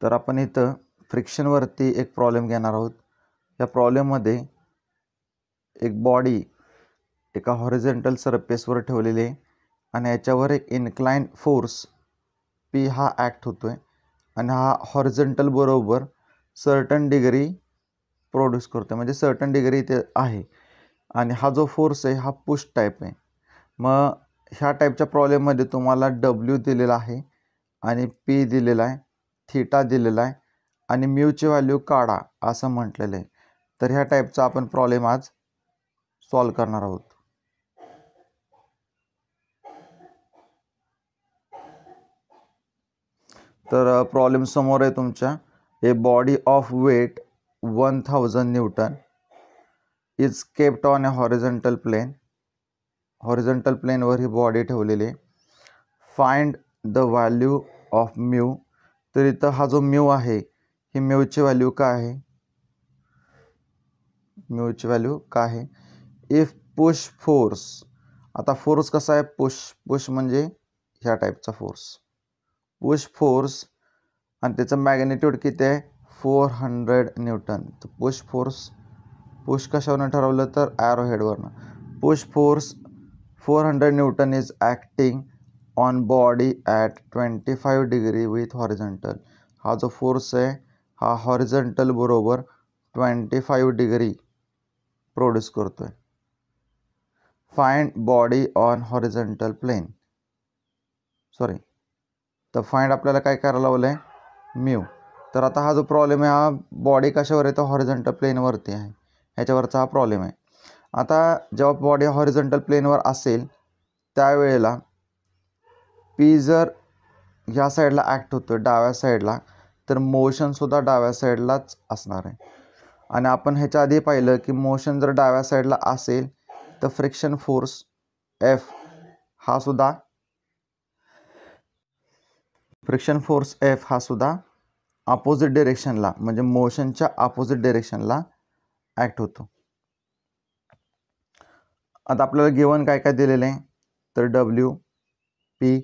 तर आपण इथं फ्रिक्शनवरती एक प्रॉब्लेम घेणार आहोत. या प्रॉब्लेममध्ये एक बॉडी एका हॉरिझॉन्टल सरफेसवर ठेवलेली आहे आणि याच्यावर एक इन्क्लाइन फोर्स P हा ॲक्ट होतो आहे आणि हा हॉरिझॉन्टल बरोबर सर्टन डिग्री प्रोड्यूस करतो, म्हणजे सर्टन डिग्री इथे आहे. आणि हा जो फोर्स आहे हा पुश टाईप आहे. मग ह्या टाईपच्या प्रॉब्लेममध्ये तुम्हाला W दिलेला आहे आणि P दिलेला आहे, थीटा दिलेला आहे आणि म्यूची व्हॅल्यू काढा असं म्हटलेलं आहे. तर ह्या टाईपचा आपण प्रॉब्लेम आज सॉल्व करणार आहोत. तर प्रॉब्लेम समोर आहे तुमच्या. A body of weight 1000 newton is kept on a horizontal plane. Horizontal प्लेनवर ही बॉडी ठेवलेली आहे. Find the value of mu. तर इथं हा जो म्यू आहे ही म्यूची व्हॅल्यू काय आहे, म्यूची व्हॅल्यू काय आहे. इफ पुश फोर्स, आता फोर्स कसा आहे, पुश म्हणजे ह्या टाईपचा फोर्स, पुश फोर्स आणि त्याचं मॅग्निट्यूड किती आहे 400 न्यूटन. तर पुश कशावरनं ठरवलं तर ॲरो हेडवरनं. Push force 400 newton is acting on body at 25 degree with horizontal. हा जो फोर्स आहे हा हॉरिझॉन्टल बरोबर 25 डिग्री प्रोड्यूस करतोय. Find body on horizontal plane. तर फाइंड आपल्याला काय करायला लावलं आहे म्यू. तर आता हा जो प्रॉब्लेम आहे हा बॉडी कशावर आहे तर हॉरिझॉन्टल प्लेनवरती आहे, ह्याच्यावरचा हा प्रॉब्लेम आहे. आता जेव्हा बॉडी हॉरिझॉन्टल प्लेनवर असेल त्यावेळेला P जर ह्या साईडला ॲक्ट होतो डाव्या साईडला, तर मोशनसुद्धा डाव्या साईडलाच असणार आहे. आणि आपण ह्याच्या आधी पाहिलं की मोशन जर डाव्या साईडला असेल तर फ्रिक्शन फोर्स F हा सुद्धा अपोजिट डिरेक्शनला, म्हणजे मोशनच्या अपोजिट डिरेक्शनला ॲक्ट होतो. आता आपल्याला गिवन काय काय दिलेलं आहे तर W, P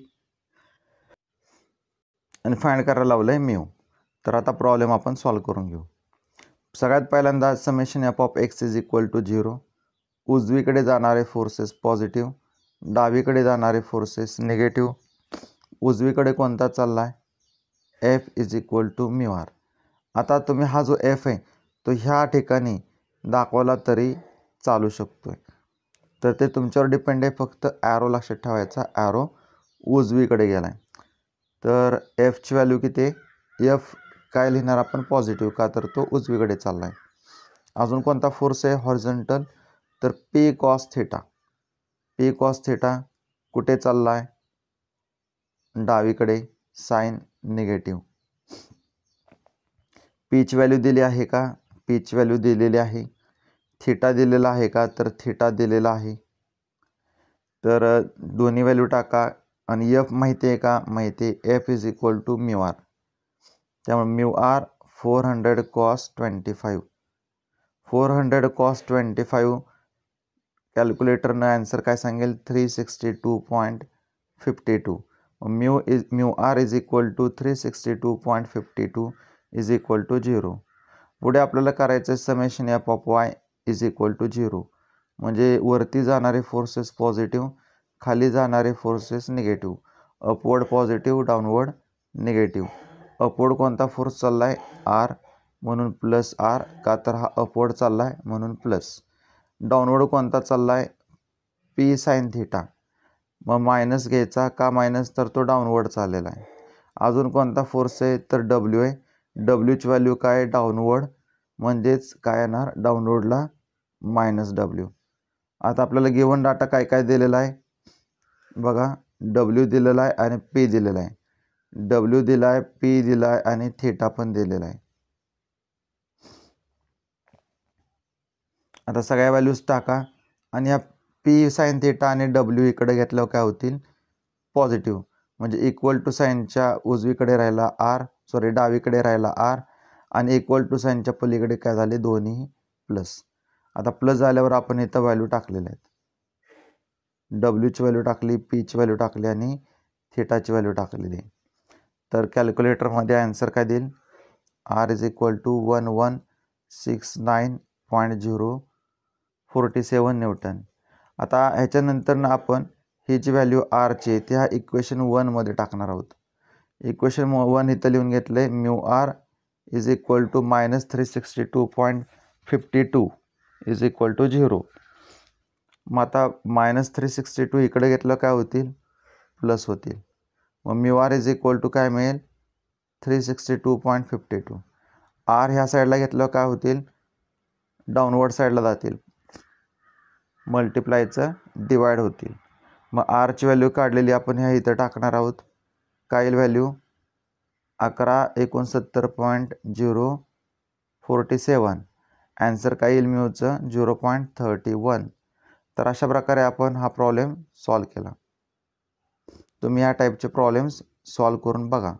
आणि फाइंड करायला लावलं आहे म्यू. तर आता प्रॉब्लेम आपण सॉल्व करून घेऊ. सगळ्यात पहिल्यांदा summation F of X is equal to 0. उजवीकडे जाणारे फोर्सेस पॉझिटिव्ह, डावीकडे जाणारे फोर्सेस निगेटिव्ह. उजवीकडे कोणता चालला आहे F is equal to mu R. आता तुम्ही हा जो एफ आहे तो ह्या ठिकाणी दाखवला तरी चालू शकतो आहे, तर ते तुमच्यावर डिपेंड आहे. फक्त ॲरो लक्षात ठेवायचा, ॲरो उजवीकडे गेला आहे. तर एफची व्हॅल्यू किती आहे, एफ काय लिहिणार आपण पॉझिटिव्ह, का तर तो उजवीकडे चालला आहे. अजून कोणता फोर्स आहे हॉरिझॉन्टल तर P cos theta. P cos theta कुठे चालला आहे डावीकडे, साईन निगेटिव्ह. पीची व्हॅल्यू दिली आहे का, पीची व्हॅल्यू दिलेली आहे. थिटा दिलेला आहे का तर थिटा दिलेला आहे. तर दोन्ही व्हॅल्यू टाका आणि एफ माहिती आहे का, माहिती आहे F is equal to mu R. त्यामुळे म्यू आर 400 कॉस 25. 400 कॉस 25 कॅल्क्युलेटरनं ॲन्सर काय सांगेल 362.52. Mu R is equal to 362.52 is equal to 0. पुढे आपल्याला करायचं आहे summation F of Y is equal to 0. म्हणजे वरती जाणारे फोर्सेस पॉझिटिव्ह, खाली जाणारे forces negative. Upward positive, downward negative. Upward कोणता फोर्स चालला आहे आर, म्हणून प्लस आर, का तर हा अपवर्ड चालला आहे म्हणून प्लस. डाऊनवर्ड कोणता चालला आहे P साईन थिटा, मग मायनस घ्यायचा, का मायनस तर तो डाऊनवर्ड चाललेला आहे. अजून कोणता फोर्स आहे तर W आहे. Wची व्हॅल्यू काय डाऊनवर्ड, म्हणजेच काय येणार डाऊनवर्डला -W. आता आपल्याला गिवन डाटा काय काय दिलेला आहे बघा, W दिलेला आहे आणि P दिलेला आहे. W दिला आहे, P दिला आहे आणि थिटा पण दिलेला आहे. आता सगळ्या व्हॅल्यूज टाका आणि या P साईन थिटा आणि W इकडे घेतल्यावर काय होतील पॉझिटिव्ह, म्हणजे इक्वल टू साईनच्या उजवीकडे राहिला डावीकडे राहिला R आणि इक्वल टू साईनच्या पलीकडे काय झाले दोन्ही प्लस. आता प्लस झाल्यावर आपण इथं व्हॅल्यू टाकलेल्या आहेत. Wची व्हॅल्यू टाकली, Pची व्हॅल्यू टाकली आणि थिटाची व्हॅल्यू टाकलेली. तर कॅल्क्युलेटरमध्ये ॲन्सर काय देईल R is equal to 1169.047 newton. आता ह्याच्यानंतर आपण ही जी व्हॅल्यू आरची ती ह्या इक्वेशन 1मध्ये टाकणार आहोत. इक्वेशन 1 इथं लिहून घेतलं आहे mu R is equal to -362.52 is equal to 0. मग आता -362 इकडे घेतलं काय होतील, प्लस होतील. मग mu R is equal to काय मिळेल, 362.52. आर ह्या साईडला घेतलं काय होतील, डाऊनवर्ड साईडला जातील, मल्टिप्लायचं डिवाइड होतील. मग आरची व्हॅल्यू काढलेली आपण ह्या इथं टाकणार आहोत. काय येईल व्हॅल्यू, 1169.047. ॲन्सर काय येईल म्यूचं 0.31. तर अशा प्रकारे आपण हा प्रॉब्लेम सॉल्व केला. तुम्ही या टाईपचे प्रॉब्लेम्स सॉल्व करून बघा.